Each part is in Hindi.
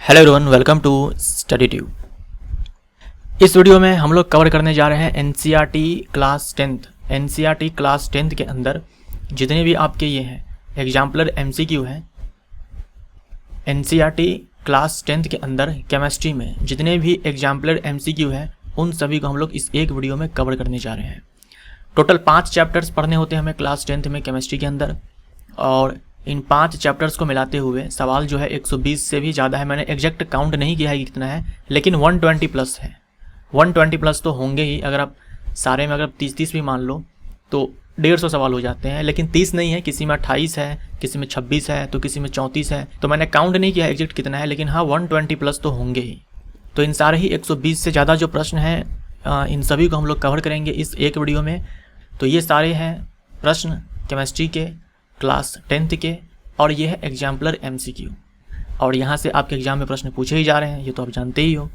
Hello everyone, welcome to Study Tube. इस वीडियो में हम लोग कवर करने जा रहे हैं NCERT class 10th। NCERT class 10th के अंदर जितने भी आपके ये हैं एग्जाम्पलर एमसीक्यू हैं, एनसीईआरटी क्लास 10th के अंदर केमिस्ट्री में जितने भी एग्जाम्पलर एमसीक्यू हैं उन सभी को हम लोग इस एक वीडियो में कवर करने जा रहे हैं। टोटल 5 चैप्टर्स पढ़ने होते हैं हमें क्लास 10th में केमिस्ट्री के अंदर, और इन 5 चैप्टर्स को मिलाते हुए सवाल जो है 120 से भी ज़्यादा है। मैंने एग्जैक्ट काउंट नहीं किया है कि कितना है, लेकिन 120 प्लस है। 120 प्लस तो होंगे ही। अगर आप सारे में अगर 30 भी मान लो तो 150 सवाल हो जाते हैं, लेकिन 30 नहीं है, किसी में 28 है, किसी में 26 है, तो किसी में 34 है। तो मैंने काउंट नहीं किया एग्जैक्ट कितना है, लेकिन हाँ 120 प्लस तो होंगे ही। तो इन सारे ही 120 से ज़्यादा जो प्रश्न हैं इन सभी को हम लोग कवर करेंगे इस एक वीडियो में। तो ये सारे हैं प्रश्न केमिस्ट्री के क्लास 10th के, और ये है एग्जाम्पलर एमसीक्यू, और यहाँ से आपके एग्जाम में प्रश्न पूछे ही जा रहे हैं, ये तो आप जानते ही हो।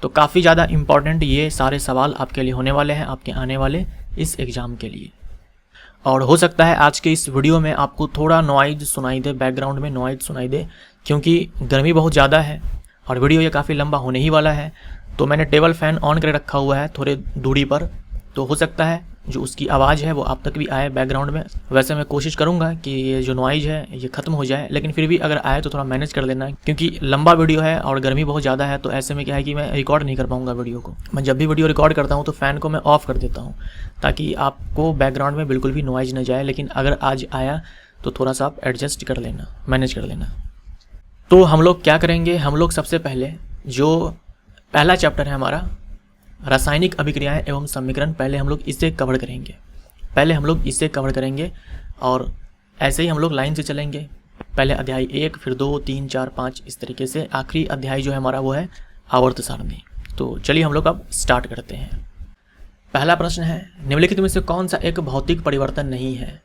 तो काफ़ी ज़्यादा इम्पॉर्टेंट ये सारे सवाल आपके लिए होने वाले हैं, आपके आने वाले इस एग्ज़ाम के लिए। और हो सकता है आज के इस वीडियो में आपको थोड़ा नॉइज सुनाई दे, बैकग्राउंड में नॉइज सुनाई दे, क्योंकि गर्मी बहुत ज़्यादा है और वीडियो ये काफ़ी लंबा होने ही वाला है। तो मैंने टेबल फ़ैन ऑन करके रखा हुआ है थोड़े दूरी पर, तो हो सकता है जो उसकी आवाज़ है वो आप तक भी आए बैकग्राउंड में। वैसे मैं कोशिश करूंगा कि ये जो नॉइज़ है ये ख़त्म हो जाए, लेकिन फिर भी अगर आए तो थोड़ा मैनेज कर लेना, क्योंकि लंबा वीडियो है और गर्मी बहुत ज़्यादा है। तो ऐसे में क्या है कि मैं रिकॉर्ड नहीं कर पाऊंगा वीडियो को। मैं जब भी वीडियो रिकॉर्ड करता हूँ तो फ़ैन को मैं ऑफ़ कर देता हूँ, ताकि आपको बैकग्राउंड में बिल्कुल भी नॉइज़ न जाए। लेकिन अगर आज आया तो थोड़ा सा आप एडजस्ट कर लेना, मैनेज कर लेना। तो हम लोग क्या करेंगे, हम लोग सबसे पहले जो पहला चैप्टर है हमारा रासायनिक अभिक्रियाएं एवं समीकरण, पहले हम लोग इसे कवर करेंगे। और ऐसे ही हम लोग लाइन से चलेंगे, पहले अध्याय 1, फिर 2, 3, 4, 5 इस तरीके से। आखिरी अध्याय जो है हमारा वो है आवर्त सारणी। तो चलिए हम लोग अब स्टार्ट करते हैं। पहला प्रश्न है, निम्नलिखित में से कौन सा एक भौतिक परिवर्तन नहीं है?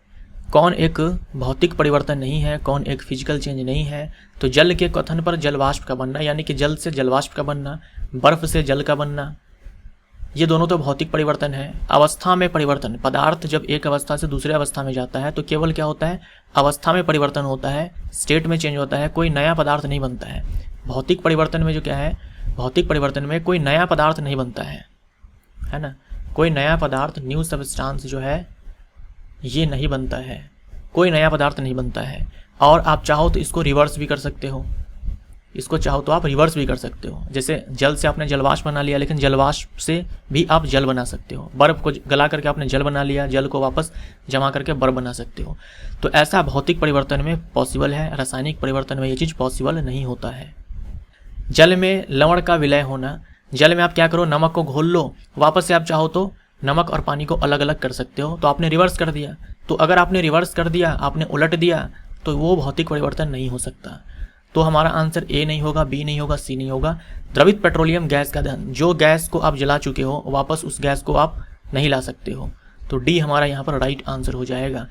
कौन एक भौतिक परिवर्तन नहीं है, कौन एक फिजिकल चेंज नहीं है? तो जल के क्वथन पर जल वाष्प का बनना, यानी कि जल से जल वाष्प का बनना, बर्फ से जल का बनना, ये दोनों तो भौतिक परिवर्तन है। अवस्था में परिवर्तन, पदार्थ जब एक अवस्था से दूसरे अवस्था में जाता है तो केवल क्या होता है, अवस्था में परिवर्तन होता है, स्टेट में चेंज होता है, कोई नया पदार्थ नहीं बनता है। भौतिक परिवर्तन में जो क्या है, भौतिक परिवर्तन में कोई नया पदार्थ नहीं बनता है ना, कोई नया पदार्थ, न्यू सब्सटेंस जो है ये नहीं बनता है, कोई नया पदार्थ नहीं बनता है। और आप चाहो तो इसको रिवर्स भी कर सकते हो, इसको चाहो तो आप रिवर्स भी कर सकते हो। जैसे जल से आपने जलवाष्प बना लिया, लेकिन जलवाष्प से भी आप जल बना सकते हो। बर्फ को गला करके आपने जल बना लिया, जल को वापस जमा करके बर्फ बना सकते हो। तो ऐसा भौतिक परिवर्तन में पॉसिबल है, रासायनिक परिवर्तन में ये चीज़ पॉसिबल नहीं होता है। जल में लवण का विलय होना, जल में आप क्या करो, नमक को घोल लो, वापस से आप चाहो तो नमक और पानी को अलग अलग कर सकते हो। तो आपने रिवर्स कर दिया। तो अगर आपने रिवर्स कर दिया, आपने उलट दिया, तो वो भौतिक परिवर्तन नहीं हो सकता। तो हमारा आंसर ए नहीं होगा, बी नहीं होगा, सी नहीं होगा। द्रवित पेट्रोलियम गैस का दहन, जो गैस को आप जला चुके हो वापस उस गैस को आप नहीं ला सकते हो। तो डी हमारा यहाँ पर राइट आंसर हो जाएगा।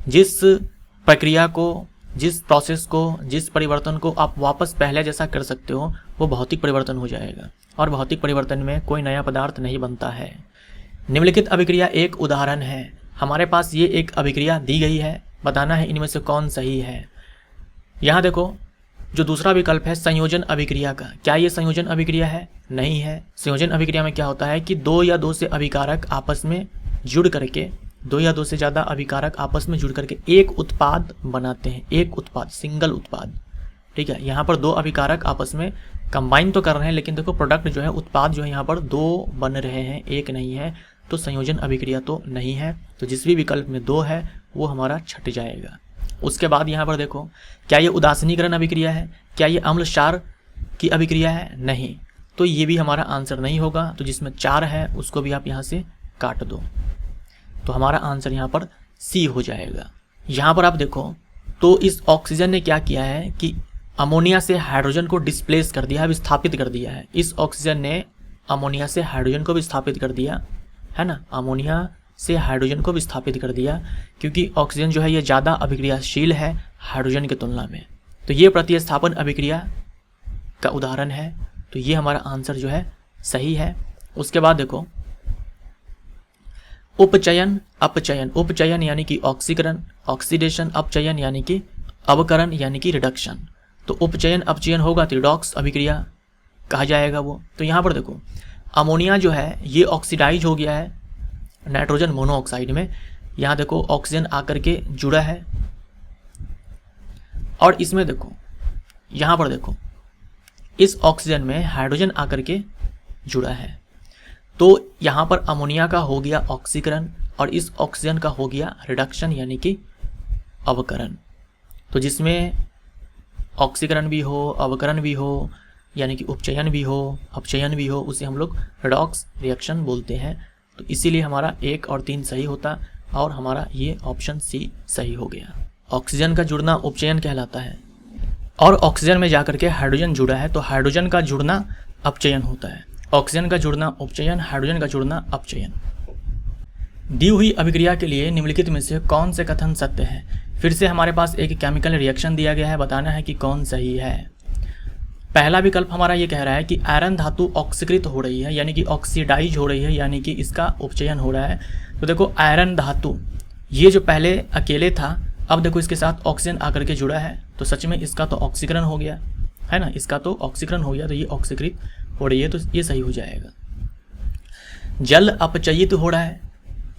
जिस प्रक्रिया को, जिस प्रोसेस को, जिस परिवर्तन को आप वापस पहले जैसा कर सकते हो वो भौतिक परिवर्तन हो जाएगा, और भौतिक परिवर्तन में कोई नया पदार्थ नहीं बनता है। निम्नलिखित अभिक्रिया एक उदाहरण है। हमारे पास ये एक अभिक्रिया दी गई है, बताना है इनमें से कौन सही है। यहाँ देखो, जो दूसरा विकल्प है संयोजन अभिक्रिया का, क्या ये संयोजन अभिक्रिया है? नहीं है। संयोजन अभिक्रिया में क्या होता है कि 2 या 2 से अभिकारक आपस में जुड़ करके, 2 या 2 से ज़्यादा अभिकारक आपस में जुड़ करके एक उत्पाद बनाते हैं, एक उत्पाद, सिंगल उत्पाद। ठीक है, यहाँ पर 2 अभिकारक आपस में कंबाइन तो कर रहे हैं, लेकिन देखो प्रोडक्ट जो है, उत्पाद जो है यहाँ पर 2 बन रहे हैं, एक नहीं है। तो संयोजन अभिक्रिया तो नहीं है। तो जिस भी विकल्प में 2 है वो हमारा छट जाएगा। उसके बाद यहाँ पर देखो, क्या ये उदासीनीकरण अभिक्रिया है? क्या ये अम्ल क्षार की अभिक्रिया है? नहीं। तो ये भी हमारा आंसर नहीं होगा। तो जिसमें 4 है उसको भी आप यहाँ से काट दो, तो हमारा आंसर यहाँ पर सी हो जाएगा। यहाँ पर आप देखो तो इस ऑक्सीजन ने क्या किया है कि अमोनिया से हाइड्रोजन को डिस्प्लेस कर दिया है, विस्थापित कर दिया है। इस ऑक्सीजन ने अमोनिया से हाइड्रोजन को विस्थापित कर दिया है ना, अमोनिया से हाइड्रोजन को विस्थापित कर दिया, क्योंकि ऑक्सीजन जो है ये ज़्यादा अभिक्रियाशील है हाइड्रोजन की तुलना में। तो ये प्रतिस्थापन अभिक्रिया का उदाहरण है। तो ये हमारा आंसर जो है सही है। उसके बाद देखो, उपचयन अपचयन, उपचयन यानी कि ऑक्सीकरण, ऑक्सीडेशन, अपचयन यानी कि अवकरण यानी कि रिडक्शन। तो उपचयन अपचयन होगा तो रिडॉक्स अभिक्रिया कहा जाएगा वो। तो यहाँ पर देखो अमोनिया जो है ये ऑक्सीडाइज हो गया है नाइट्रोजन मोनोऑक्साइड में। यहाँ देखो ऑक्सीजन आकर के जुड़ा है और इसमें देखो यहाँ पर देखो इस ऑक्सीजन में हाइड्रोजन आकर के जुड़ा है। तो यहाँ पर अमोनिया का हो गया ऑक्सीकरण और इस ऑक्सीजन का हो गया रिडक्शन यानी कि अवकरण। तो जिसमें ऑक्सीकरण भी हो अवकरण भी हो यानी कि उपचयन भी हो अपचयन भी हो उसे हम लोग रिडॉक्स रिएक्शन बोलते हैं। तो इसीलिए हमारा 1 और 3 सही होता और हमारा ये ऑप्शन सी सही हो गया। ऑक्सीजन का जुड़ना उपचयन कहलाता है और ऑक्सीजन में जाकर के हाइड्रोजन जुड़ा है तो हाइड्रोजन का जुड़ना अपचयन होता है। ऑक्सीजन का जुड़ना उपचयन, हाइड्रोजन का जुड़ना अपचयन। दी हुई अभिक्रिया के लिए निम्नलिखित में से कौन से कथन सत्य है। फिर से हमारे पास एक केमिकल रिएक्शन दिया गया है, बताना है कि कौन सही है। पहला विकल्प हमारा ये कह रहा है कि आयरन धातु ऑक्सीकृत हो रही है यानी कि ऑक्सीडाइज हो रही है यानी कि इसका उपचयन हो रहा है। तो देखो आयरन धातु ये जो पहले अकेले था अब देखो इसके साथ ऑक्सीजन आकर के जुड़ा है तो सच में इसका तो ऑक्सीकरण हो गया है ना, इसका तो ऑक्सीकरण हो गया तो ये ऑक्सीकृत हो रही है तो ये सही हो जाएगा। जल अपचयित हो रहा है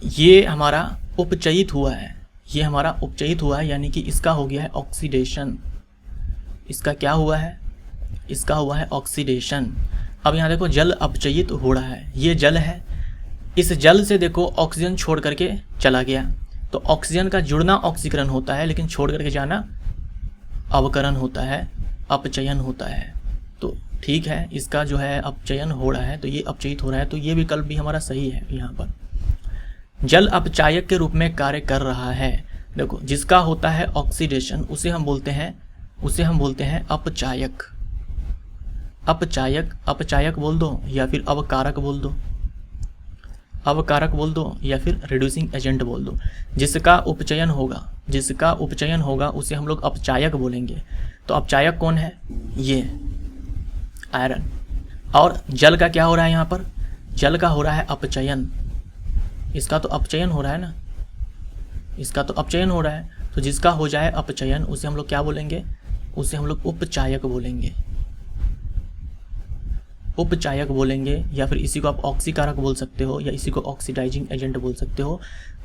ये हमारा उपचयित हुआ है, ये हमारा उपचयित हुआ है यानी कि इसका हो गया है ऑक्सीडेशन। इसका क्या हुआ है, इसका हुआ है ऑक्सीडेशन। अब यहाँ देखो जल अपचयित हो रहा है, ये जल है, इस जल से देखो ऑक्सीजन छोड़ करके चला गया तो ऑक्सीजन का जुड़ना ऑक्सीकरण होता है लेकिन छोड़ करके जाना अवकरण होता है, अपचयन होता है। तो ठीक है इसका जो है अपचयन हो रहा है तो ये अपचयित हो रहा है तो ये विकल्प भी हमारा सही है। यहाँ पर जल अपचायक के रूप में कार्य कर रहा है। देखो जिसका होता है ऑक्सीडेशन उसे हम बोलते हैं अपचायक। अपचायक, अपचायक बोल दो या फिर अवकारक बोल दो, अवकारक बोल दो या फिर रिड्यूसिंग एजेंट बोल दो। जिसका उपचयन होगा उसे हम लोग अपचायक बोलेंगे। तो अपचायक कौन है, ये आयरन। और जल का क्या हो रहा है, यहाँ पर जल का हो रहा है अपचयन। इसका तो अपचयन हो रहा है ना, इसका तो अपचयन हो रहा है। तो जिसका हो जाए अपचयन उसे हम लोग क्या बोलेंगे, उसे हम लोग उपचायक बोलेंगे, उपचायक बोलेंगे। या फिर इसी को आप ऑक्सीकारक बोल सकते हो या इसी को ऑक्सीडाइजिंग एजेंट बोल सकते हो।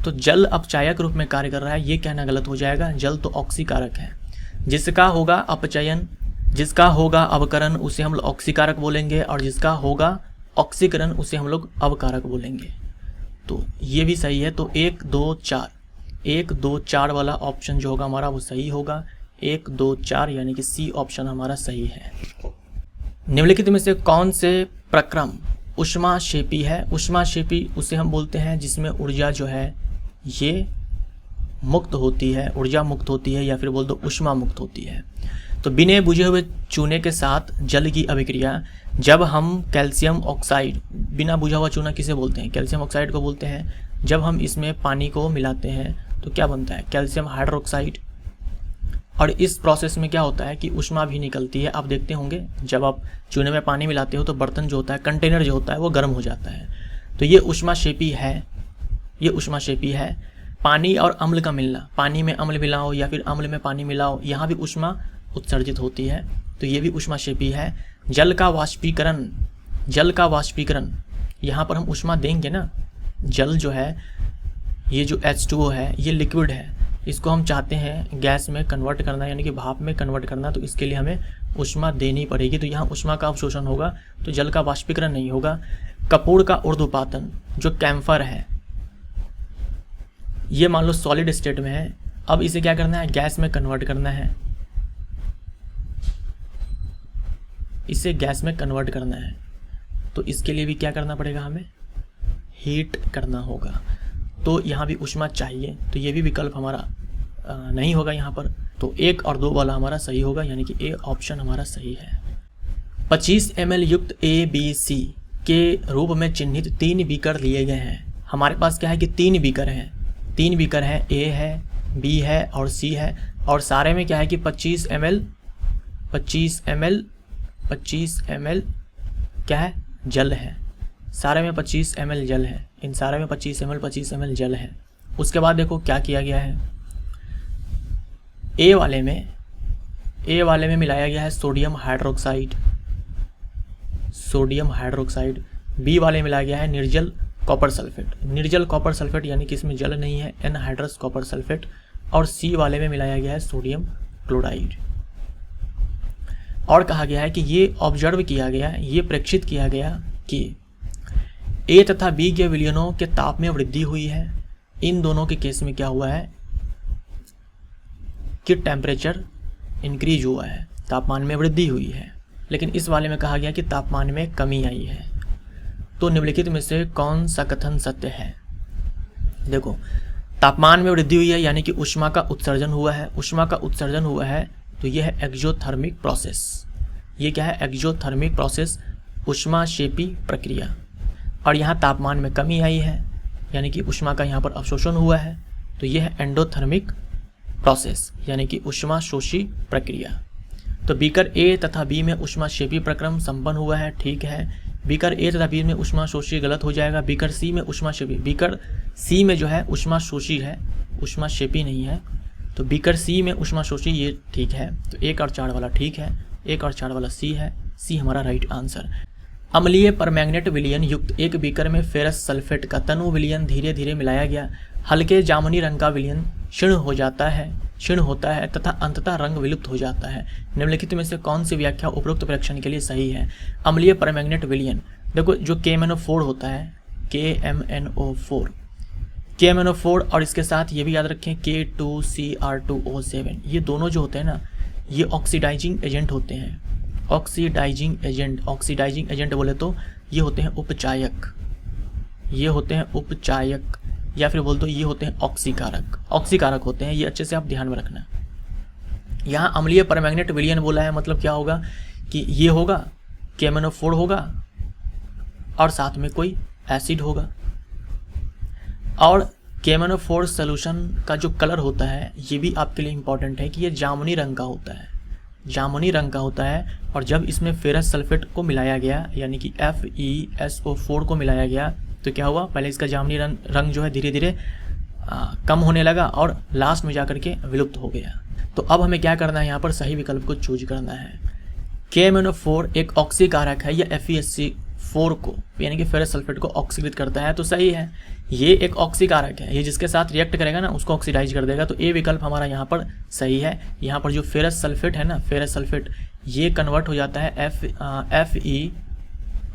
तो जल अपचायक रूप में कार्य कर रहा है ये कहना गलत हो जाएगा, जल तो ऑक्सीकारक है। जिसका होगा अपचयन, जिसका होगा अवकरण उसे हम लोग ऑक्सीकारक बोलेंगे और जिसका होगा ऑक्सीकरण उसे हम लोग अवकारक बोलेंगे। तो ये भी सही है। तो 1 2 4 1 2 4 वाला ऑप्शन जो होगा हमारा वो सही होगा। 1 2 4 यानी कि सी ऑप्शन हमारा सही है। निम्नलिखित में से कौन से प्रक्रम ऊष्माक्षेपी है। ऊष्माक्षेपी उसे हम बोलते हैं जिसमें ऊर्जा जो है ये मुक्त होती है, ऊर्जा मुक्त होती है या फिर बोल दो ऊष्मा मुक्त होती है। तो बिना बुझे हुए चूने के साथ जल की अभिक्रिया, जब हम कैल्शियम ऑक्साइड, बिना बुझा हुआ चूना किसे बोलते हैं, कैल्शियम ऑक्साइड को बोलते हैं। जब हम इसमें पानी को मिलाते हैं तो क्या बनता है, कैल्शियम हाइड्रोक्साइड। और इस प्रोसेस में क्या होता है कि ऊष्मा भी निकलती है। आप देखते होंगे जब आप चूने में पानी मिलाते हो तो बर्तन जो होता है, कंटेनर जो होता है वो गर्म हो जाता है। तो ये ऊष्माक्षेपी है, ये ऊष्माक्षेपी है। पानी और अम्ल का मिलना, पानी में अम्ल मिलाओ या फिर अम्ल में पानी मिलाओ, यहाँ भी ऊष्मा उत्सर्जित होती है तो ये भी ऊष्माक्षेपी है। जल का वाष्पीकरण, जल का वाष्पीकरण, यहाँ पर हम ऊष्मा देंगे ना। जल जो है ये जो H2O है ये लिक्विड है, इसको हम चाहते हैं गैस में कन्वर्ट करना यानी कि भाप में कन्वर्ट करना, तो इसके लिए हमें ऊष्मा देनी पड़ेगी। तो यहाँ ऊष्मा का अवशोषण होगा तो जल का वाष्पीकरण नहीं होगा। कपूर का ऊर्ध्वपातन जो कैम्फर है ये मान लो सॉलिड स्टेट में है, अब इसे क्या करना है, गैस में कन्वर्ट करना है, इसे गैस में कन्वर्ट करना है। तो इसके लिए भी क्या करना पड़ेगा, हमें हीट करना होगा। तो यहाँ भी ऊष्मा चाहिए, तो ये भी विकल्प हमारा नहीं होगा यहाँ पर। तो 1 और 2 वाला हमारा सही होगा यानी कि ए ऑप्शन हमारा सही है। 25 ml युक्त ABC के रूप में चिन्हित 3 बीकर लिए गए हैं। हमारे पास क्या है कि 3 बीकर हैं, 3 बीकर हैं, A है, B है और C है। और सारे में क्या है कि 25 ml क्या है, जल है। सारे में 25 ml जल है, इन सारे में 25 ml जल है। उसके बाद देखो क्या किया गया है, A वाले में ए वाले में मिलाया गया है सोडियम हाइड्रोक्साइड, बी वाले में मिलाया गया है निर्जल कॉपर सल्फेट यानी कि इसमें जल नहीं है, एनहाइड्रस कॉपर सल्फेट, और सी वाले में मिलाया गया है सोडियम क्लोराइड। और कहा गया है कि ये ऑब्जर्व किया गया, ये प्रेक्षित किया गया कि ए तथा बी के विलयनों के ताप में वृद्धि हुई है। इन दोनों के केस में क्या हुआ है कि टेम्परेचर इंक्रीज हुआ है, तापमान में वृद्धि हुई है। लेकिन इस वाले में कहा गया कि तापमान में कमी आई है। तो निम्नलिखित में से कौन सा कथन सत्य है? देखो, तापमान में वृद्धि हुई है यानी कि ऊष्मा का उत्सर्जन हुआ है, तो यह है एक्सोथर्मिक प्रोसेस। ये क्या है? एक्सोथर्मिक प्रोसेस, ऊष्माक्षेपी प्रक्रिया। और यहाँ तापमान में कमी आई है यानी कि ऊष्मा का यहाँ पर अवशोषण हुआ है, तो यह है एंडोथर्मिक प्रोसेस यानी कि ऊष्माशोषी प्रक्रिया। तो बीकर ए तथा बी में ऊष्माक्षेपी प्रक्रम संपन्न हुआ है, ठीक है। बीकर ए तथा बी में ऊष्माशोषी गलत हो जाएगा। बीकर सी में ऊष्माक्षेपी, बीकर सी में जो है ऊष्माशोषी है, ऊष्माक्षेपी नहीं है, तो बीकर सी में ऊष्माशोषी, ये ठीक है। तो 1 और 4 वाला ठीक है, 1 और 4 वाला सी है, सी हमारा राइट आंसर। अम्लीय परमैंगनेट विलयन युक्त एक बीकर में फेरस सल्फेट का तनु विलयन धीरे धीरे मिलाया गया। हल्के जामुनी रंग का विलयन क्षीण होता है तथा अंततः रंग विलुप्त हो जाता है। निम्नलिखित में से कौन सी व्याख्या उपरोक्त परीक्षण के लिए सही है? अम्लीय परमैंगनेट विलयन, देखो जो KMnO4 होता है, KMnO4 और इसके साथ ये भी याद रखें K2Cr2O7, ये दोनों जो होते हैं ना, ये ऑक्सीडाइजिंग एजेंट होते हैं। ऑक्सीडाइजिंग एजेंट बोले तो ये होते हैं उपचायक, या फिर बोल दो ये होते हैं ऑक्सीकारक होते हैं। ये अच्छे से आप ध्यान में रखना। यहाँ अम्लीय परमैंगनेट विलयन बोला है, मतलब क्या होगा कि ये होगा KMnO4 होगा और साथ में कोई एसिड होगा। और KMnO4 सोल्यूशन का जो कलर होता है, ये भी आपके लिए इंपॉर्टेंट है कि ये जामुनी रंग का होता है। और जब इसमें फेरस सल्फेट को मिलाया गया यानी कि FeSO4 को मिलाया गया, तो क्या हुआ, पहले इसका जामुनी रंग जो है धीरे धीरे कम होने लगा और लास्ट में जाकर के विलुप्त हो गया। तो अब हमें क्या करना है, यहाँ पर सही विकल्प को चूज करना है। KMnO4 एक ऑक्सीकारक है, या FeSC4 को यानी कि फेरस सल्फेट को ऑक्सीकृत करता है, तो सही है। ये एक ऑक्सीकारक है, ये जिसके साथ रिएक्ट करेगा ना उसको ऑक्सीडाइज कर देगा, तो ए विकल्प हमारा यहाँ पर सही है। यहाँ पर जो फेरस सल्फेट है ना, फेरस सल्फेट ये कन्वर्ट हो जाता है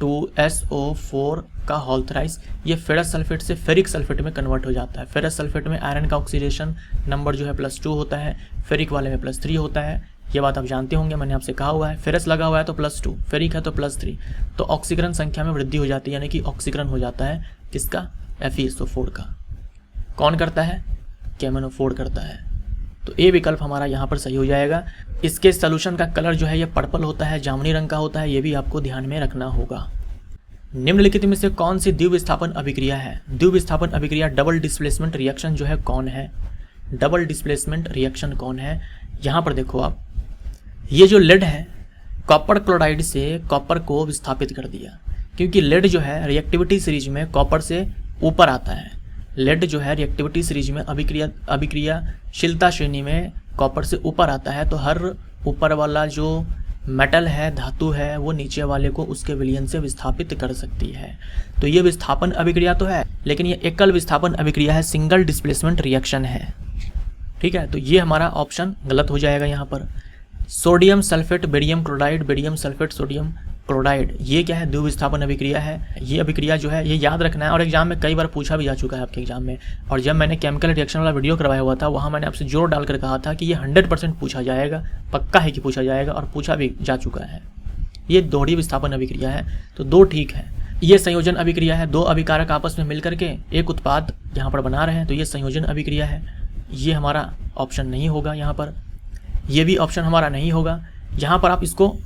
Fe2SO4 का होल थ्राइस, ये फेरस सल्फेट से फेरिक सल्फेट में कन्वर्ट हो जाता है। फेरस सल्फेट में आयरन का ऑक्सीडेशन नंबर जो है +2 होता है, फेरिक वाले में +3 होता है। ये बात आप जानते होंगे, मैंने आपसे कहा हुआ है। फेरस लगा हुआ है तो +2, फेरिक है तो +3, तो ऑक्सीकरण संख्या में वृद्धि हो जाती है, यानी कि ऑक्सीकरण हो जाता है किसका? FeSO4 का। कौन करता है? KMnO4 करता है। तो ए विकल्प हमारा यहाँ पर सही हो जाएगा। इसके सोल्यूशन का कलर जो है ये पर्पल होता है, जामुनी रंग का होता है, ये भी आपको ध्यान में रखना होगा। निम्नलिखित में से कौन सी द्विविस्थापन अभिक्रिया है? द्विविस्थापन अभिक्रिया डबल डिस्प्लेसमेंट रिएक्शन जो है कौन है? डबल डिस्प्लेसमेंट रिएक्शन कौन है? यहाँ पर देखो आप, ये जो लेड है कॉपर क्लोराइड से कॉपर को विस्थापित कर दिया, क्योंकि लेड जो है रिएक्टिविटी सीरीज में कॉपर से ऊपर आता है। लेड जो है रिएक्टिविटी सीरीज में अभिक्रियाशीलता श्रेणी में कॉपर से ऊपर आता है, तो हर ऊपर वाला जो मेटल है, धातु है, वो नीचे वाले को उसके विलयन से विस्थापित कर सकती है। तो ये विस्थापन अभिक्रिया तो है, लेकिन ये एकल विस्थापन अभिक्रिया है, सिंगल डिस्प्लेसमेंट रिएक्शन है। ठीक है, तो ये हमारा ऑप्शन गलत हो जाएगा यहाँ पर। Sodium sulphate barium chloride, barium sulphate sodium chloride, ये क्या है? द्विविस्थापन अभिक्रिया है। ये अभिक्रिया जो है ये याद रखना है, और एग्जाम में कई बार पूछा भी जा चुका है आपके एग्जाम में। और जब मैंने केमिकल रिएक्शन वाला वीडियो करवाया हुआ था, वहाँ मैंने आपसे जोर डालकर कहा था कि ये 100% पूछा जाएगा, पक्का है कि पूछा जाएगा, और पूछा भी जा चुका है। ये दोहरी विस्थापन अभिक्रिया है, तो 2 ठीक है। ये संयोजन अभिक्रिया है, 2 अभिकारक आपस में मिलकर के एक उत्पाद यहाँ पर बना रहे हैं, तो ये संयोजन अभिक्रिया है। ये हमारा ऑप्शन नहीं होगा यहाँ पर, ये भी ऑप्शन हमारा नहीं होगा। यहाँ पर आप इसको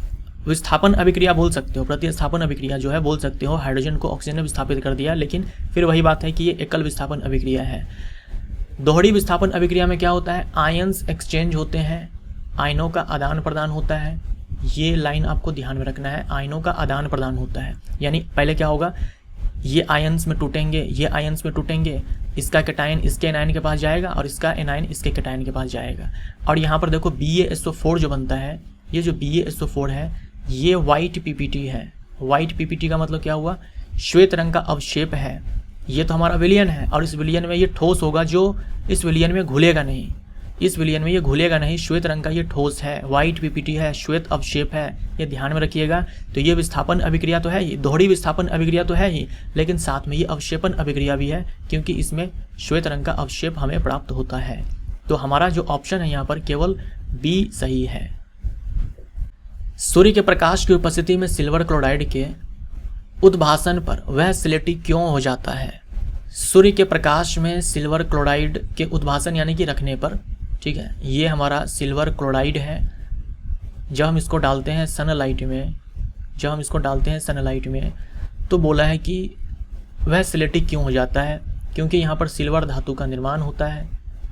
विस्थापन अभिक्रिया बोल सकते हो, प्रतिस्थापन अभिक्रिया जो है बोल सकते हो। हाइड्रोजन को ऑक्सीजन ने विस्थापित कर दिया, लेकिन फिर वही बात है कि ये एकल विस्थापन अभिक्रिया है। दोहरी विस्थापन अभिक्रिया में क्या होता है? आयंस एक्सचेंज होते हैं, आयनों का आदान प्रदान होता है। ये लाइन आपको ध्यान में रखना है, आयनों का आदान प्रदान होता है। यानी पहले क्या होगा, ये आयंस में टूटेंगे, ये आयंस में टूटेंगे, इसका कैटायन इसके एनायन के पास जाएगा और इसका एनायन इसके कैटायन के पास जाएगा। और यहाँ पर देखो BaSO4 जो बनता है, ये जो BaSO4 है ये वाइट PPT है। वाइट PPT का मतलब क्या हुआ, श्वेत रंग का अवशेप है। ये तो हमारा विलयन है और इस विलयन में ये ठोस होगा जो इस विलयन में घुलेगा नहीं, इस विलयन में ये घुलेगा नहीं। श्वेत रंग का ये ठोस है, वाइट PPT है, श्वेत अवशेप है, ये ध्यान में रखिएगा। तो ये विस्थापन अभिक्रिया तो है ही, दोहरी विस्थापन अभिक्रिया तो है ही, लेकिन साथ में ये अवक्षेपण अभिक्रिया भी है क्योंकि इसमें श्वेत रंग का अवशेप हमें प्राप्त होता है। तो हमारा जो ऑप्शन है यहाँ पर केवल B सही है। सूर्य के प्रकाश की उपस्थिति में सिल्वर क्लोराइड के उद्भासन पर वह स्लेटी क्यों हो जाता है? सूर्य के प्रकाश में सिल्वर क्लोराइड के उद्भासन यानी कि रखने पर, ठीक है, ये हमारा सिल्वर क्लोराइड है। जब हम इसको डालते हैं सनलाइट में, जब हम इसको डालते हैं सनलाइट में तो बोला है कि वह स्लेटी क्यों हो जाता है, क्योंकि यहाँ पर सिल्वर धातु का निर्माण होता है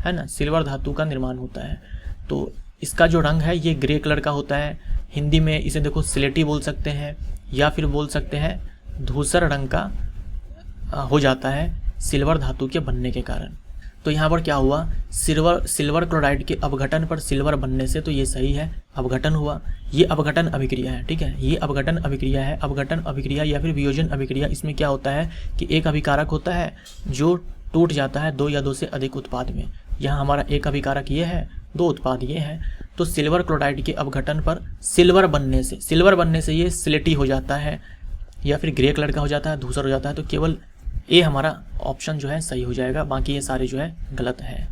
ना, सिल्वर धातु का निर्माण होता है। तो इसका जो रंग है ये ग्रे कलर का होता है। हिंदी में इसे देखो स्लेटी बोल सकते हैं या फिर बोल सकते हैं धूसर रंग का हो जाता है सिल्वर धातु के बनने के कारण। तो यहाँ पर क्या हुआ, सिल्वर क्लोराइड के अपघटन पर सिल्वर बनने से, तो ये सही है, अपघटन हुआ। ये अपघटन अभिक्रिया है, ठीक है, ये अपघटन अभिक्रिया है। अपघटन अभिक्रिया या फिर वियोजन अभिक्रिया, इसमें क्या होता है कि एक अभिकारक होता है जो टूट जाता है 2 या 2 से अधिक उत्पाद में। यहाँ हमारा एक अभिकारक ये है, 2 उत्पाद ये हैं। तो सिल्वर क्लोराइड के अपघटन पर सिल्वर बनने से ये स्लेटी हो जाता है या फिर ग्रे कलर का हो जाता है, धूसर हो जाता है। तो केवल ए हमारा ऑप्शन जो है सही हो जाएगा, बाकी ये सारे जो है गलत है।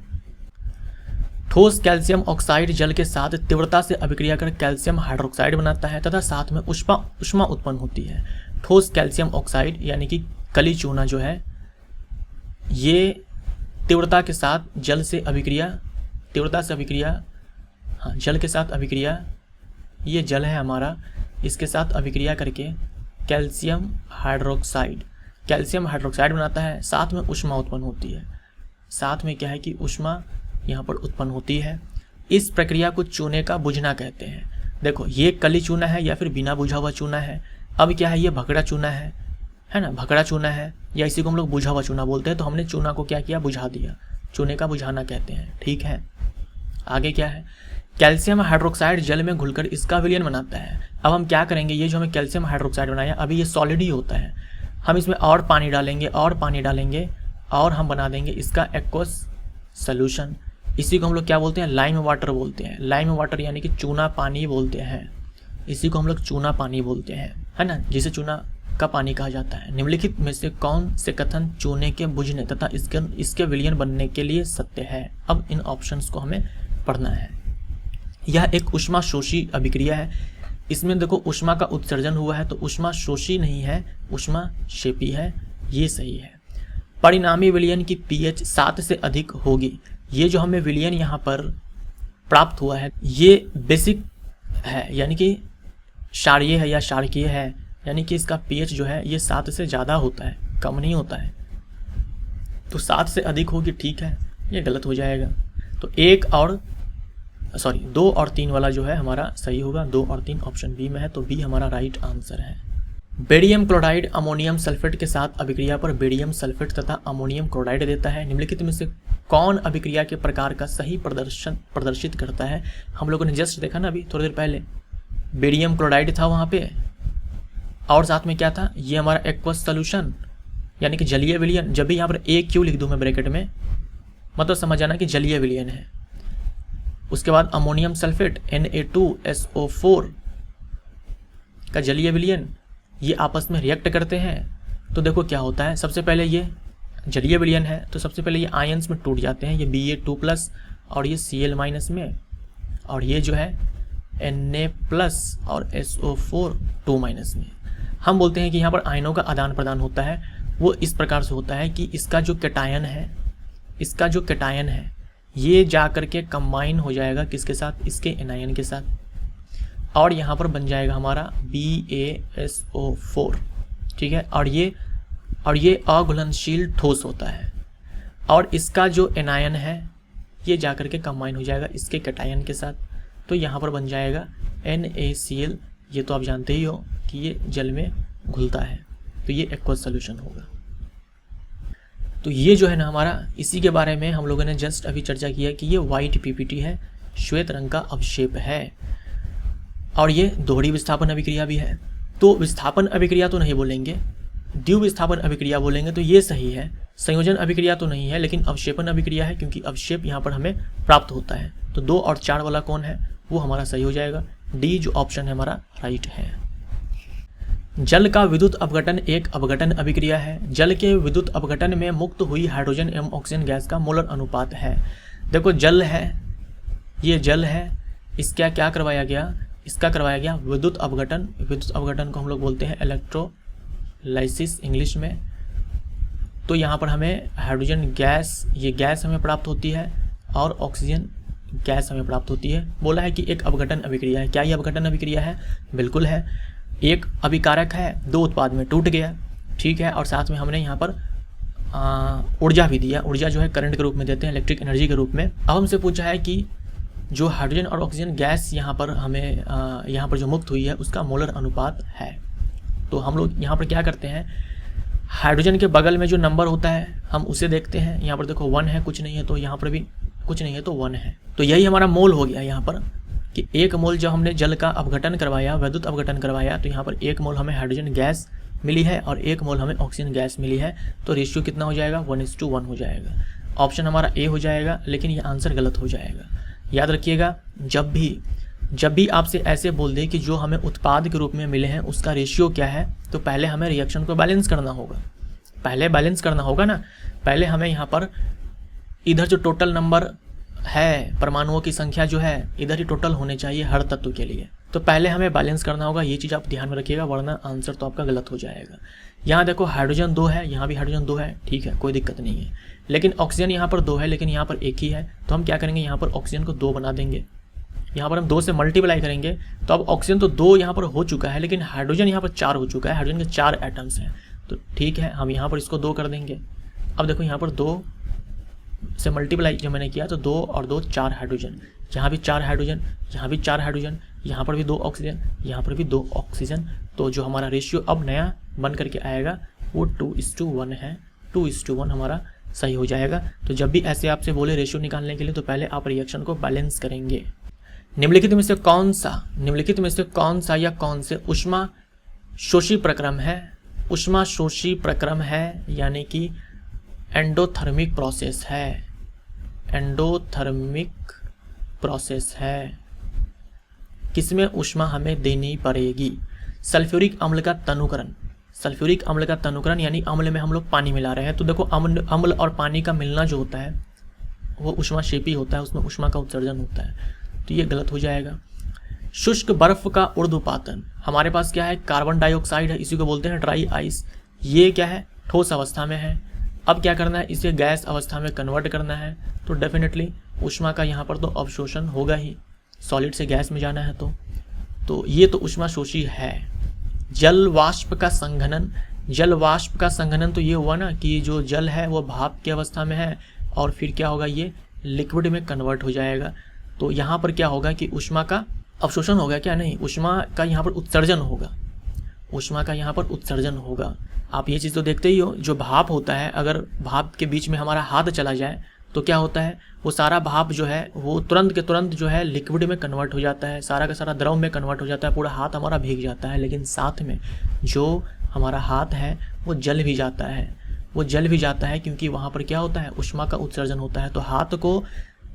ठोस कैल्शियम ऑक्साइड जल के साथ तीव्रता से अभिक्रिया कर कैल्शियम हाइड्रोक्साइड बनाता है तथा साथ में उष्मा उत्पन्न होती है। ठोस कैल्शियम ऑक्साइड यानी कि कली चूना जो है ये तीव्रता के साथ जल से अभिक्रिया, तीव्रता से अभिक्रिया, हाँ जल के साथ अभिक्रिया, ये जल है हमारा, इसके साथ अभिक्रिया करके कैल्शियम हाइड्रोक्साइड बनाता है। साथ में उष्मा उत्पन्न होती है, साथ में क्या है कि उष्मा यहाँ पर उत्पन्न होती है। इस प्रक्रिया को चूने का बुझना कहते हैं। देखो ये कली चूना है या फिर बिना बुझा हुआ चूना है। अब क्या है, ये भगड़ा चूना है ना, भगड़ा चूना है या इसी को हम लोग बुझा हुआ चूना बोलते हैं। तो हमने चूना को क्या किया, बुझा दिया, चूने का बुझाना कहते हैं, ठीक है। आगे क्या है, कैल्शियम हाइड्रोक्साइड जल में घुलकर इसका विलयन बनाता है। अब हम क्या करेंगे, ये जो हमें कैल्शियम हाइड्रोक्साइड बनाया अभी ये सॉलिड ही होता है, हम इसमें और पानी डालेंगे और हम बना देंगे इसका एक्वस सॉल्यूशन। इसी को हम लोग क्या बोलते हैं, लाइम वाटर बोलते हैं। लाइम वाटर यानी कि चूना पानी बोलते हैं, इसी को हम लोग चूना पानी बोलते हैं, है ना, जिसे चूना का पानी कहा जाता है। निम्नलिखित में से कौन से कथन चूने के बुझने तथा इसके विलयन बनने के लिए सत्य है? अब इन ऑप्शंस को हमें पढ़ना है। यह एक उष्मा शोषी अभिक्रिया है। इसमें देखो उष्मा का उत्सर्जन हुआ है, तो उष्मा शोषी नहीं है, उष्मा शेपी है, ये सही है। परिणामी विलयन की pH 7 से अधिक होगी। ये जो हमें विलयन यहाँ पर प्राप्त हुआ है ये बेसिक है, यानी कि क्षारीय है या क्षारकीय है, यानी कि इसका pH जो है ये 7 से ज़्यादा होता है, कम नहीं होता है। तो 7 से अधिक होगी, ठीक है, ये गलत हो जाएगा। तो 2 और 3 वाला जो है हमारा सही होगा। 2 और 3 ऑप्शन बी में है, तो बी हमारा राइट आंसर है। बेरियम क्लोराइड अमोनियम सल्फेट के साथ अभिक्रिया पर बेरियम सल्फेट तथा अमोनियम क्लोराइड देता है। निम्नलिखित में से कौन अभिक्रिया के प्रकार का सही प्रदर्शित करता है? हम लोगों ने जस्ट देखा ना अभी थोड़ी देर पहले, बेरियम क्लोराइड था वहाँ पे और साथ में क्या था, ये हमारा एक्वस सॉल्यूशन यानी कि जलीय विलयन। जब भी यहाँ पर AQ लिख दूँ मैं ब्रैकेट में, मतलब समझ आना कि जलीय विलयन है। उसके बाद अमोनियम सल्फेट Na2SO4 का जलीय विलयन, ये आपस में रिएक्ट करते हैं। तो देखो क्या होता है, सबसे पहले ये जलीय विलयन है तो सबसे पहले ये आयंस में टूट जाते हैं, ये Ba2+ और ये Cl- में, और ये जो है Na+ और SO4 2- में। हम बोलते हैं कि यहाँ पर आयनों का आदान प्रदान होता है। वो इस प्रकार से होता है कि इसका जो कैटायन है ये जा करके कंबाइन हो जाएगा किसके साथ, इसके एनायन के साथ, और यहाँ पर बन जाएगा हमारा BaSO4, ठीक है। और ये अघुलनशील ठोस होता है, और इसका जो एनायन है ये जा करके कंबाइन हो जाएगा इसके कैटायन के साथ, तो यहाँ पर बन जाएगा NaCl। ये तो आप जानते ही हो कि ये जल में घुलता है, तो ये एक्वस सोल्यूशन होगा। तो ये जो है ना हमारा, इसी के बारे में हम लोगों ने जस्ट अभी चर्चा किया कि ये वाइट पीपीटी है, श्वेत रंग का अवक्षेप है, और ये दोहरी विस्थापन अभिक्रिया भी है। तो विस्थापन अभिक्रिया तो नहीं बोलेंगे, द्विविस्थापन अभिक्रिया बोलेंगे, तो ये सही है। संयोजन अभिक्रिया तो नहीं है, लेकिन अवक्षेपन अभिक्रिया है, क्योंकि अवक्षेप यहाँ पर हमें प्राप्त होता है। तो 2 और 4 वाला कौन है, वो हमारा सही हो जाएगा। डी जो ऑप्शन है हमारा राइट है। जल का विद्युत अपघटन एक अपघटन अभिक्रिया है। जल के विद्युत अपघटन में मुक्त हुई हाइड्रोजन एवं ऑक्सीजन गैस का मोलर अनुपात है। देखो जल है, ये जल है, इसका क्या करवाया गया, इसका करवाया गया विद्युत अपघटन। विद्युत अपघटन को हम लोग बोलते हैं इलेक्ट्रोलाइसिस इंग्लिश में। तो यहाँ पर हमें हाइड्रोजन गैस, ये गैस हमें प्राप्त होती है, और ऑक्सीजन गैस हमें प्राप्त होती है। बोला है कि एक अपघटन अभिक्रिया है। क्या ये अपघटन अभिक्रिया है? बिल्कुल है। एक अभिकारक है, 2 उत्पाद में टूट गया, ठीक है, और साथ में हमने यहाँ पर ऊर्जा भी दिया। ऊर्जा जो है करंट के रूप में देते हैं, इलेक्ट्रिक एनर्जी के रूप में। अब हमसे पूछा है कि जो हाइड्रोजन और ऑक्सीजन गैस यहाँ पर हमें यहाँ पर जो मुक्त हुई है उसका मोलर अनुपात है। तो हम लोग यहाँ पर क्या करते हैं, हाइड्रोजन के बगल में जो नंबर होता है हम उसे देखते हैं। यहाँ पर देखो 1 है, कुछ नहीं है, तो यहाँ पर भी कुछ नहीं है तो 1 है। तो यही हमारा मोल हो गया यहाँ पर कि 1 मोल जब हमने जल का अपघटन करवाया, विद्युत अपघटन करवाया, तो यहाँ पर 1 मोल हमें हाइड्रोजन गैस मिली है और 1 मोल हमें ऑक्सीजन गैस मिली है। तो रेशियो कितना हो जाएगा, 1:1 हो जाएगा। ऑप्शन हमारा ए हो जाएगा, लेकिन ये आंसर गलत हो जाएगा। याद रखिएगा, जब भी आपसे ऐसे बोल दे कि जो हमें उत्पाद के रूप में मिले हैं उसका रेशियो क्या है, तो पहले हमें रिएक्शन को बैलेंस करना होगा। पहले बैलेंस करना होगा ना, पहले हमें यहाँ पर इधर जो टोटल नंबर है, परमाणुओं की संख्या जो है, इधर ही टोटल होने चाहिए हर तत्व के लिए। तो पहले हमें बैलेंस करना होगा, ये चीज़ आप ध्यान में रखिएगा, वरना आंसर तो आपका गलत हो जाएगा। यहाँ देखो हाइड्रोजन 2 है, यहाँ भी हाइड्रोजन 2 है, ठीक है, कोई दिक्कत नहीं है। लेकिन ऑक्सीजन यहाँ पर 2 है, लेकिन यहाँ पर 1 ही है। तो हम क्या करेंगे, यहाँ पर ऑक्सीजन को 2 बना देंगे। यहाँ पर हम 2 से मल्टीप्लाई करेंगे, तो अब ऑक्सीजन तो 2 यहाँ पर हो चुका है, लेकिन हाइड्रोजन यहाँ पर 4 हो चुका है। हाइड्रोजन के 4 एटम्स हैं, तो ठीक है, हम यहाँ पर इसको 2 कर देंगे। अब देखो यहाँ पर 2 से मल्टीप्लाई जो मैंने किया, तो 2 और 2 4 हाइड्रोजन, यहाँ भी 4 हाइड्रोजन, यहाँ भी 4 हाइड्रोजन, यहाँ पर भी 2 ऑक्सीजन, यहाँ पर भी 2 ऑक्सीजन। तो जो हमारा रेशियो अब नया बन करके आएगा वो 2:1 है। 2:1 हमारा सही हो जाएगा। तो जब भी ऐसे आपसे बोले रेशियो निकालने के लिए, तो पहले आप रिएक्शन को बैलेंस करेंगे। निम्नलिखित में से कौन सा या कौन से ऊष्मा शोषी प्रक्रम है? ऊष्मा शोषी प्रक्रम है, यानी कि एंडोथर्मिक प्रोसेस है। एंडोथर्मिक प्रोसेस है। किसमें ऊष्मा हमें देनी पड़ेगी? सल्फ्यूरिक अम्ल का तनुकरण। सल्फ्यूरिक अम्ल का तनुकरण यानी अम्ल में हम लोग पानी मिला रहे हैं। तो देखो अम्ल और पानी का मिलना जो होता है वो ऊष्माक्षेपी होता है, उसमें ऊष्मा का उत्सर्जन होता है, तो ये गलत हो जाएगा। शुष्क बर्फ का ऊर्ध्वपातन, हमारे पास क्या है, कार्बन डाइऑक्साइड है, इसी को बोलते हैं ड्राई आइस। ये क्या है, ठोस अवस्था में है। अब क्या करना है, इसे गैस अवस्था में कन्वर्ट करना है। तो डेफिनेटली ऊष्मा का यहाँ पर तो अवशोषण होगा ही, सॉलिड से गैस में जाना है तो ये तो ऊष्मा शोषी है। जल वाष्प का संघनन। जल वाष्प का संघनन तो ये हुआ ना कि जो जल है वो भाप की अवस्था में है और फिर क्या होगा, ये लिक्विड में कन्वर्ट हो जाएगा। तो यहाँ पर क्या होगा कि ऊष्मा का अवशोषण होगा, क्या नहीं, ऊष्मा का यहाँ पर उत्सर्जन होगा। ऊष्मा का यहाँ पर उत्सर्जन होगा। आप ये चीज़ तो देखते ही हो, जो भाप होता है, अगर भाप के बीच में हमारा हाथ चला जाए तो क्या होता है, वो सारा भाप जो है वो तुरंत के तुरंत जो है लिक्विड में कन्वर्ट हो जाता है, सारा का सारा द्रव में कन्वर्ट हो जाता है, पूरा हाथ हमारा भीग जाता है। लेकिन साथ में जो हमारा हाथ है वो जल भी जाता है, वो जल भी जाता है, क्योंकि वहाँ पर क्या होता है, ऊष्मा का उत्सर्जन होता है। तो हाथ को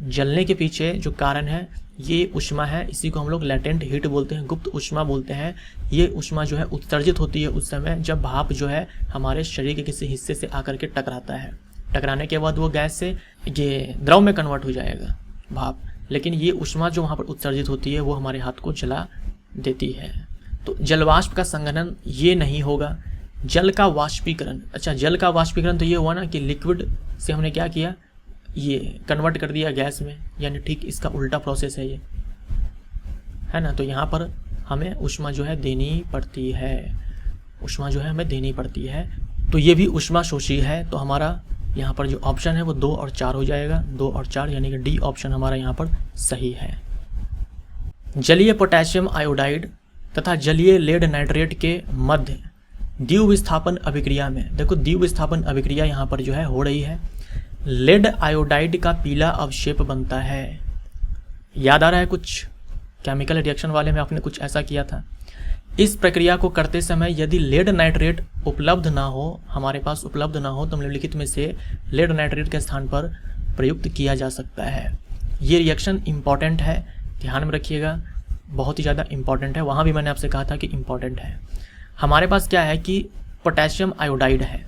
जलने के पीछे जो कारण है ये ऊष्मा है, इसी को हम लोग लैटेंट हीट बोलते हैं, गुप्त ऊष्मा बोलते हैं। ये ऊष्मा जो है उत्सर्जित होती है उस समय जब भाप जो है हमारे शरीर के किसी हिस्से से आकर के टकराता है। टकराने के बाद वो गैस से ये द्रव में कन्वर्ट हो जाएगा भाप, लेकिन ये ऊष्मा जो वहाँ पर उत्सर्जित होती है वो हमारे हाथ को जला देती है। तो जलवाष्प का संघनन ये नहीं होगा। जल का वाष्पीकरण, अच्छा जल का वाष्पीकरण तो ये हुआ ना कि लिक्विड से हमने क्या किया, ये कन्वर्ट कर दिया गैस में, यानी ठीक इसका उल्टा प्रोसेस है ये, है ना। तो यहाँ पर हमें ऊष्मा जो है देनी पड़ती है, ऊष्मा जो है हमें देनी पड़ती है। तो ये भी ऊष्मा शोषी है। तो हमारा यहाँ पर जो ऑप्शन है वो 2 और 4 हो जाएगा, 2 और 4 यानी कि डी ऑप्शन हमारा यहाँ पर सही है। जलीय पोटेशियम आयोडाइड तथा जलीय लेड नाइट्रेट के मध्य द्वीप विस्थापन अभिक्रिया में देखो, द्वीप विस्थापन अभिक्रिया यहाँ पर जो है हो रही है। लेड आयोडाइड का पीला अवक्षेप बनता है। याद आ रहा है कुछ केमिकल रिएक्शन वाले में आपने कुछ ऐसा किया था। इस प्रक्रिया को करते समय यदि लेड नाइट्रेट उपलब्ध ना हो, हमारे पास उपलब्ध ना हो, तो निम्नलिखित में से लेड नाइट्रेट के स्थान पर प्रयुक्त किया जा सकता है। ये रिएक्शन इम्पॉर्टेंट है, ध्यान में रखिएगा, बहुत ही ज़्यादा इम्पॉर्टेंट है। वहाँ भी मैंने आपसे कहा था कि इम्पॉर्टेंट है। हमारे पास क्या है कि पोटेशियम आयोडाइड है,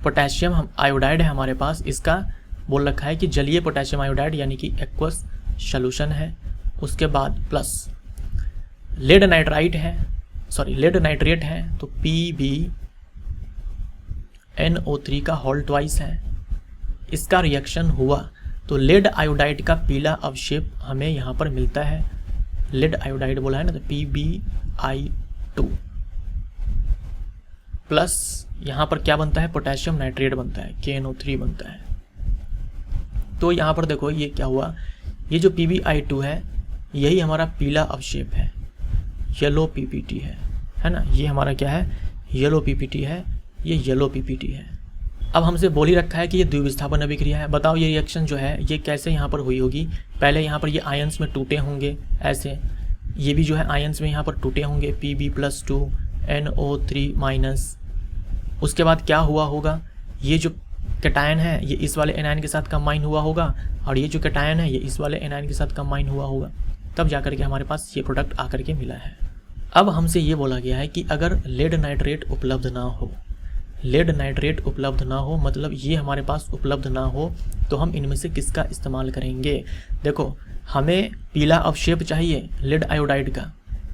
पोटेशियम आयोडाइड है हमारे पास। इसका बोल रखा है कि जलीय पोटेशियम आयोडाइड यानी कि एक्वस सॉल्यूशन है। उसके बाद प्लस लेड नाइट्राइट है, सॉरी लेड नाइट्रेट है, तो PbNO3 का होल ट्वाइस है। इसका रिएक्शन हुआ तो लेड आयोडाइड का पीला अवक्षेप हमें यहाँ पर मिलता है। लेड आयोडाइड बोला है ना, तो PbI2 प्लस यहाँ पर क्या बनता है, पोटेशियम नाइट्रेट बनता है, KNO3 बनता है। तो यहाँ पर देखो ये क्या हुआ, ये जो PbI2 है यही हमारा पीला अवक्षेप है, येलो PPT है ना। ये हमारा क्या है, येलो PPT है, ये येलो PPT है। अब हमसे बोल ही रखा है कि ये द्वीप विस्थापन अभिक्रिया है। बताओ ये रिएक्शन जो है ये कैसे यहाँ पर हुई होगी। पहले यहाँ पर ये आयंस में टूटे होंगे ऐसे, ये भी जो है आयंस में यहाँ पर टूटे होंगे, Pb+2 NO3-। उसके बाद क्या हुआ होगा, ये जो कैटायन है ये इस वाले एनायन के साथ कंबाइन हुआ होगा, और ये जो कैटायन है ये इस वाले एनायन के साथ कंबाइन हुआ होगा, तब जाकर के हमारे पास ये प्रोडक्ट आकर के मिला है। अब हमसे ये बोला गया है कि अगर लेड नाइट्रेट उपलब्ध ना हो, लेड नाइट्रेट उपलब्ध ना हो मतलब ये हमारे पास उपलब्ध ना हो, तो हम इनमें से किसका इस्तेमाल करेंगे। देखो हमें पीला अवक्षेप चाहिए लेड आयोडाइड का,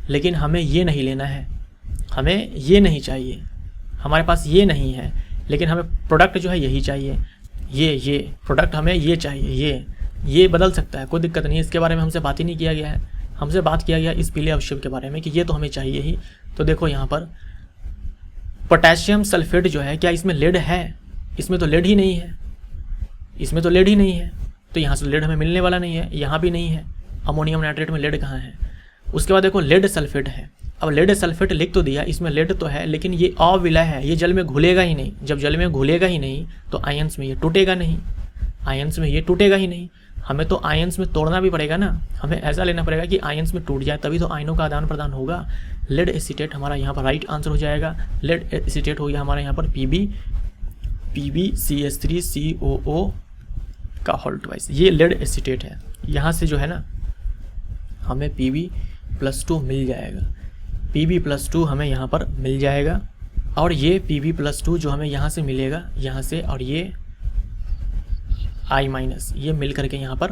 लेकिन हमें ये नहीं लेना है, हमें ये नहीं चाहिए, हमारे पास ये नहीं है, लेकिन हमें प्रोडक्ट जो है यही चाहिए। ये प्रोडक्ट हमें ये चाहिए, ये बदल सकता है, कोई दिक्कत नहीं है। इसके बारे में हमसे बात ही नहीं किया गया है, हमसे बात किया गया इस पीले अवक्षेप के बारे में कि ये तो हमें चाहिए ही। तो देखो यहाँ पर पोटेशियम सल्फेट जो है, क्या इसमें लेड है, इसमें तो लेड ही नहीं है, इसमें तो लेड ही नहीं है, तो यहाँ से लेड हमें मिलने वाला नहीं है, यहाँ भी नहीं है। अमोनियम नाइट्रेट में लेड कहाँ है। उसके बाद देखो लेड सल्फेट है। अब लेड सल्फेट लिख तो दिया, इसमें लेड तो है, लेकिन ये अविलय है, ये जल में घुलेगा ही नहीं। जब जल में घुलेगा ही नहीं तो आयंस में ये टूटेगा नहीं, आयंस में ये टूटेगा ही नहीं। हमें तो आयंस में तोड़ना भी पड़ेगा ना, हमें ऐसा लेना पड़ेगा कि आयंस में टूट जाए, तभी तो आयनों का आदान प्रदान होगा। लेड एसीटेट हमारा यहाँ पर राइट आंसर हो जाएगा। लेड एसीटेट हो गया हमारा यहाँ पर PbCH3COO का होल ट्वाइस, ये लेड एसीटेट है। यहाँ से जो है ना हमें Pb+2 मिल जाएगा, Pb+2 हमें यहाँ पर मिल जाएगा, और ये Pb+2 जो हमें यहाँ से मिलेगा, यहाँ से, और ये I- ये मिल करके यहाँ पर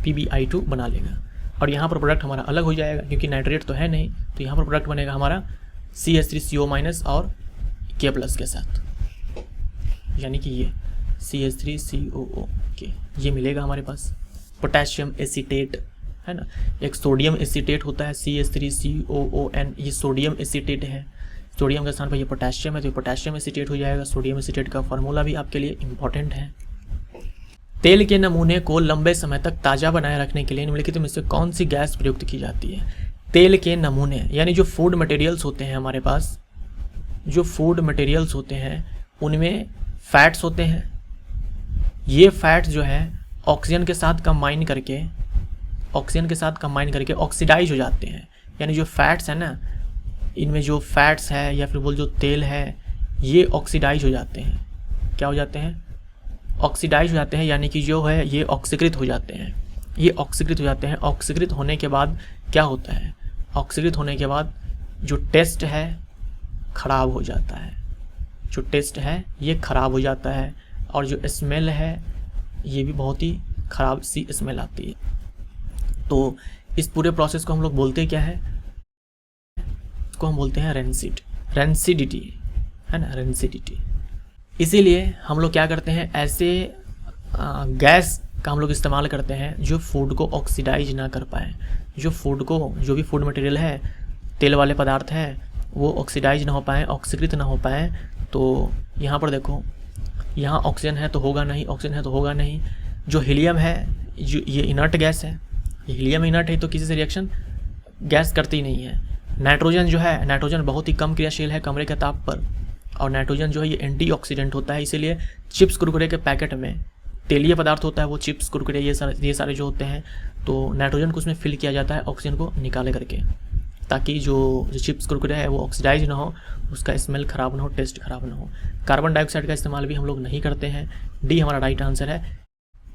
PbI2 बना लेगा, और यहाँ पर प्रोडक्ट हमारा अलग हो जाएगा क्योंकि नाइट्रेट तो है नहीं, तो यहाँ पर प्रोडक्ट बनेगा हमारा CH3CO- और K+ के साथ, यानी कि ये CH3COO ये मिलेगा हमारे पास। पोटेशियम एसीटेट है ना, एक सोडियम एसीटेट होता है CH3COON, ये सोडियम एसीटेट है, सोडियम के स्थान पर ये पोटेशियम है, तो ये पोटेशियम एसीटेट हो जाएगा। सोडियम एसीटेट का फार्मूला भी आपके लिए इंपॉर्टेंट है। तेल के नमूने को लंबे समय तक ताज़ा बनाए रखने के लिए निम्नलिखित में से कौन सी गैस प्रयुक्त की जाती है। तेल के नमूने यानी जो फूड मटेरियल्स होते हैं हमारे पास, जो फूड मटेरियल्स होते हैं उनमें फैट्स होते हैं। ये फैट्स जो है ऑक्सीजन के साथ कंबाइन करके ऑक्सीडाइज हो जाते हैं, यानी जो फैट्स है ना, इनमें जो फैट्स है या फिर बोल जो तेल है ये ऑक्सीडाइज हो जाते हैं। क्या हो जाते हैं, ऑक्सीडाइज हो जाते हैं, यानी कि जो है ये ऑक्सीकृत हो जाते हैं, ये ऑक्सीकृत हो जाते हैं। ऑक्सीकृत होने के बाद क्या होता है, ऑक्सीकृत होने के बाद जो टेस्ट है ख़राब हो जाता है, जो टेस्ट है ये ख़राब हो जाता है, और जो स्मेल है ये भी बहुत ही ख़राब सी स्मेल आती है। तो इस पूरे प्रोसेस को हम लोग बोलते क्या है, इसको हम बोलते हैं रेंसिडिटी है ना, रेंसिडिटी। इसीलिए हम लोग क्या करते हैं, ऐसे गैस का हम लोग इस्तेमाल करते हैं जो फूड को ऑक्सीडाइज ना कर पाए, जो भी फूड मटेरियल है, तेल वाले पदार्थ हैं, वो ऑक्सीडाइज ना हो पाए, ऑक्सीकृत ना हो पाए। तो यहाँ पर देखो, यहाँ ऑक्सीजन है तो होगा नहीं, ऑक्सीजन है तो होगा नहीं। जो हीलियम है ये इनर्ट गैस है, ये हीलियम इनर्ट है, तो किसी से रिएक्शन गैस करती नहीं है। नाइट्रोजन जो है, नाइट्रोजन बहुत ही कम क्रियाशील है कमरे के ताप पर, और नाइट्रोजन जो है ये एंटीऑक्सीडेंट होता है, इसीलिए चिप्स कुरकुरे के पैकेट में तेलीय पदार्थ होता है, वो चिप्स कुरकुरे ये सारे जो होते हैं, तो नाइट्रोजन को उसमें फिल किया जाता है ऑक्सीजन को निकाले करके, ताकि जो चिप्स कुरकुरे है वो ऑक्सीडाइज ना हो, उसका स्मेल खराब ना हो, टेस्ट खराब ना हो। कार्बन डाइऑक्साइड का इस्तेमाल भी हम लोग नहीं करते हैं। डी हमारा राइट आंसर है।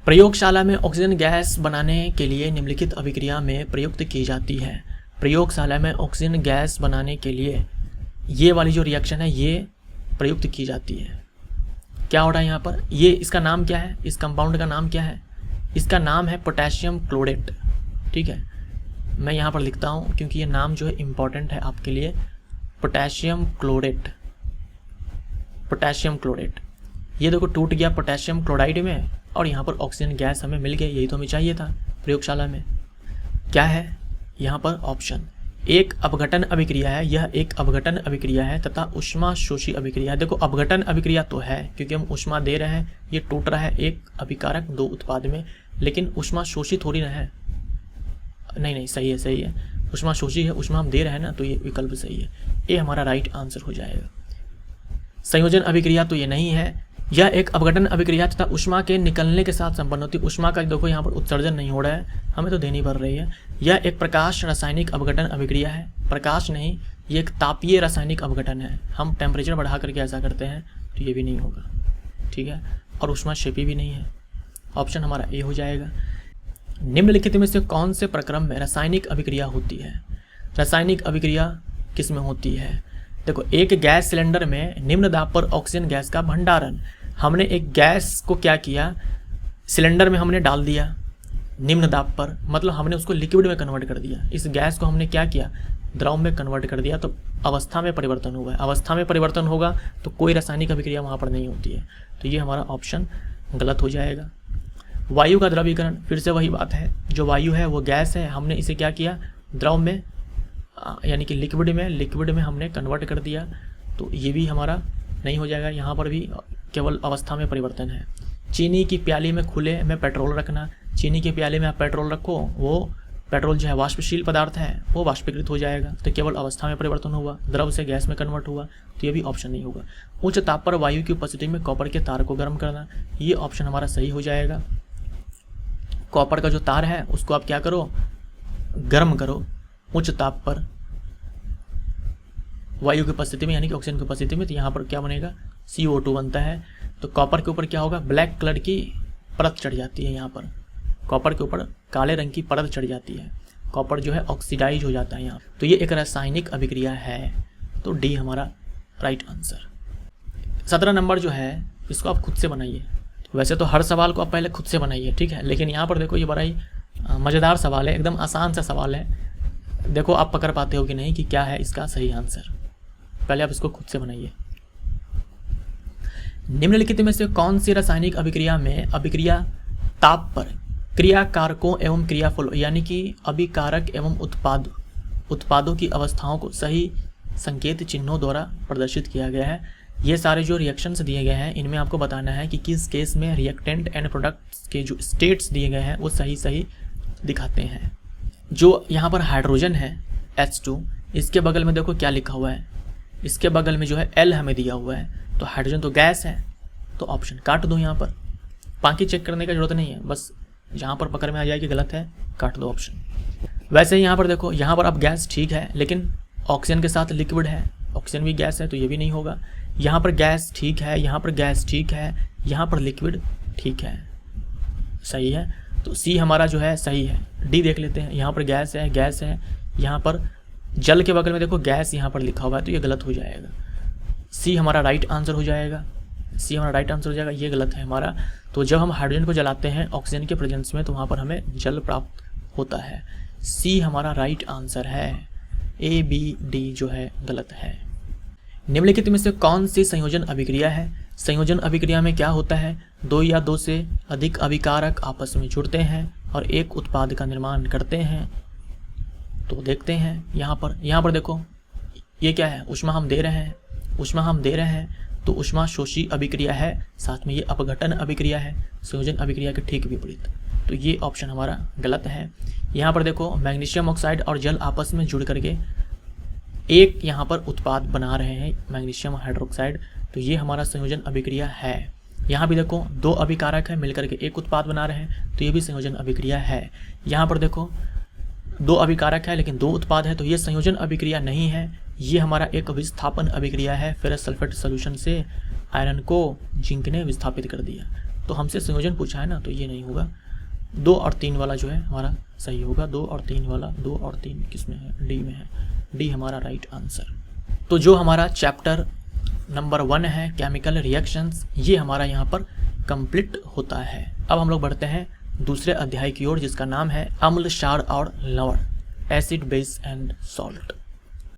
प्रयोगशाला में ऑक्सीजन गैस बनाने के लिए निम्नलिखित अभिक्रिया में प्रयुक्त की जाती है। प्रयोगशाला में ऑक्सीजन गैस बनाने के लिए ये वाली जो रिएक्शन है ये प्रयुक्त की जाती है। क्या हो रहा है यहाँ पर, ये इसका नाम क्या है, इस कंपाउंड का नाम क्या है, इसका नाम है पोटेशियम क्लोरेट। ठीक है, मैं यहाँ पर लिखता हूँ क्योंकि ये नाम जो है इम्पॉर्टेंट है आपके लिए। पोटेशियम क्लोरेट, पोटेशियम क्लोरेट, ये देखो टूट गया पोटेशियम क्लोराइड में और यहाँ पर ऑक्सीजन गैस हमें मिल गई, यही तो हमें चाहिए था प्रयोगशाला में। क्या है यहाँ पर ऑप्शन, एक अपघटन अभिक्रिया है, यह एक अपघटन अभिक्रिया है तथा ऊष्मा शोषी अभिक्रिया है। देखो अपघटन अभिक्रिया तो है क्योंकि हम ऊष्मा दे रहे हैं, ये टूट रहा है एक अभिकारक दो उत्पाद में, लेकिन ऊष्मा शोषी थोड़ी ना है। नहीं सही है, सही है, ऊष्मा शोषी है, ऊष्मा हम दे रहे हैं ना, तो ये विकल्प सही है, ये हमारा राइट आंसर हो जाएगा। संयोजन अभिक्रिया तो ये नहीं है, यह एक अपघटन अभिक्रिया तथा ऊष्मा के निकलने के साथ संपन्न होती है। ऊष्मा का देखो यहाँ पर उत्सर्जन नहीं हो रहा है, हमें तो देनी पड़ रही है। यह एक प्रकाश रासायनिक अपघटन अभिक्रिया है, प्रकाश नहीं, ये एक तापीय रासायनिक अपघटन है। हम टेम्परेचर बढ़ा करके ऐसा करते हैं, तो ये भी नहीं होगा। ठीक है, और ऊष्मा क्षेपी भी नहीं है। ऑप्शन हमारा ए हो जाएगा। निम्नलिखित में से कौन से प्रक्रम में रासायनिक अभिक्रिया होती है। रासायनिक अभिक्रिया किस में होती है, देखो एक गैस सिलेंडर में निम्न दाब पर ऑक्सीजन गैस का भंडारण। हमने एक गैस को क्या किया, सिलेंडर में हमने डाल दिया निम्न दाब पर, मतलब हमने उसको लिक्विड में कन्वर्ट कर दिया। इस गैस को हमने क्या किया, द्रव में कन्वर्ट कर दिया, तो अवस्था में परिवर्तन हुआ है। अवस्था में परिवर्तन होगा तो कोई रासायनिक अभिक्रिया वहाँ पर नहीं होती है, तो ये हमारा ऑप्शन गलत हो जाएगा। वायु का द्रवीकरण, फिर से वही बात है, जो वायु है वो गैस है, हमने इसे क्या किया, द्रव में यानी कि लिक्विड में हमने कन्वर्ट कर दिया, तो ये भी हमारा नहीं हो जाएगा। यहाँ पर भी केवल अवस्था में परिवर्तन है। चीनी की प्याली में खुले में पेट्रोल रखना, चीनी के प्याले में आप पेट्रोल रखो, वो पेट्रोल जो है वाष्पशील पदार्थ है, वो वाष्पीकृत हो जाएगा, तो केवल अवस्था में परिवर्तन हुआ, द्रव से गैस में कन्वर्ट हुआ, तो ये भी ऑप्शन नहीं होगा। उच्च ताप पर वायु की उपस्थिति में कॉपर के तार को गर्म करना, ये ऑप्शन हमारा सही हो जाएगा। कॉपर का जो तार है उसको आप क्या करो, गर्म करो उच्च ताप पर वायु की उपस्थिति में, यानी कि ऑक्सीजन की उपस्थिति में, तो यहाँ पर क्या बनेगा, CO2 बनता है। तो कॉपर के ऊपर क्या होगा, ब्लैक कलर की परत चढ़ जाती है। यहाँ पर कॉपर के ऊपर काले रंग की परत चढ़ जाती है, कॉपर जो है ऑक्सीडाइज हो जाता है यहाँ, तो ये एक रासायनिक अभिक्रिया है, तो डी हमारा राइट आंसर। 17 नंबर जो है इसको आप खुद से बनाइए। वैसे तो हर सवाल को आप पहले खुद से बनाइए, ठीक है, लेकिन यहाँ पर देखो ये बड़ा ही मज़ेदार सवाल है, एकदम आसान सा सवाल है। देखो आप पकड़ पाते हो कि नहीं कि क्या है इसका सही आंसर, पहले आप इसको खुद से बनाइए। निम्नलिखित में से कौन सी रासायनिक अभिक्रिया में अभिक्रिया ताप पर क्रिया कारकों एवं क्रियाफलों, यानी कि अभिकारक एवं उत्पादों की अवस्थाओं को सही संकेत चिन्हों द्वारा प्रदर्शित किया गया है। ये सारे जो रिएक्शंस दिए गए हैं इनमें आपको बताना है कि किस केस में रिएक्टेंट एंड प्रोडक्ट्स के जो स्टेट्स दिए गए हैं वो सही दिखाते हैं। जो यहाँ पर हाइड्रोजन है H2, इसके बगल में देखो क्या लिखा हुआ है, इसके बगल में जो है L हमें दिया हुआ है, तो हाइड्रोजन तो गैस है, तो ऑप्शन काट दो। यहाँ पर बाकी चेक करने का जरूरत नहीं है, बस जहाँ पर पकड़ में आ जाए कि गलत है काट दो ऑप्शन। वैसे ही यहाँ पर देखो, यहाँ पर अब गैस ठीक है, लेकिन ऑक्सीजन के साथ लिक्विड है, ऑक्सीजन भी गैस है, तो ये भी नहीं होगा। यहाँ पर गैस ठीक है, यहाँ पर गैस ठीक है, यहाँ पर लिक्विड ठीक है, सही है, तो सी हमारा जो है सही है। डी देख लेते हैं, यहाँ पर गैस है, यहाँ पर जल के बगल में देखो गैस यहाँ पर लिखा हुआ है, तो ये गलत हो जाएगा। सी हमारा राइट आंसर हो जाएगा, ये गलत है हमारा। तो जब हम हाइड्रोजन को जलाते हैं ऑक्सीजन के प्रेजेंस में, तो वहाँ पर हमें जल प्राप्त होता है। सी हमारा राइट आंसर है, A, B, D जो है गलत है। निम्नलिखित में से कौन सी संयोजन अभिक्रिया है। संयोजन अभिक्रिया में क्या होता है, दो या दो से अधिक अभिकारक आपस में जुड़ते हैं और एक उत्पाद का निर्माण करते हैं। तो देखते हैं यहाँ पर देखो ये क्या है, ऊष्मा हम दे रहे हैं, तो ऊष्मा शोषी अभिक्रिया है, साथ में ये अपघटन अभिक्रिया है, संयोजन अभिक्रिया के ठीक विपरीत, तो ये ऑप्शन हमारा गलत है। यहाँ पर देखो मैग्नीशियम ऑक्साइड और जल आपस में जुड़ करके एक यहाँ पर उत्पाद बना रहे हैं मैग्नीशियम हाइड्रोक्साइड, तो ये हमारा संयोजन अभिक्रिया है। यहाँ भी देखो 2 अभिकारक है मिलकर के एक उत्पाद बना रहे हैं, तो ये भी संयोजन अभिक्रिया है। यहाँ पर देखो 2 अभिकारक है लेकिन 2 उत्पाद है, तो ये संयोजन अभिक्रिया नहीं है, ये हमारा एक विस्थापन अभिक्रिया है। फेरस सल्फेट सोल्यूशन से आयरन को जिंक ने विस्थापित कर दिया, तो हमसे संयोजन पूछा है ना, तो ये नहीं होगा। 2 और 3 वाला जो है हमारा सही होगा। 2 और 3 वाला, 2 और 3 किस में है? डी में है। डी हमारा राइट आंसर। तो जो हमारा चैप्टर नंबर 1 है केमिकल रिएक्शंस, ये हमारा यहाँ पर कंप्लीट होता है। अब हम लोग बढ़ते हैं दूसरे अध्याय की ओर, जिसका नाम है अम्ल, क्षार और लवण, एसिड, बेस एंड सॉल्ट।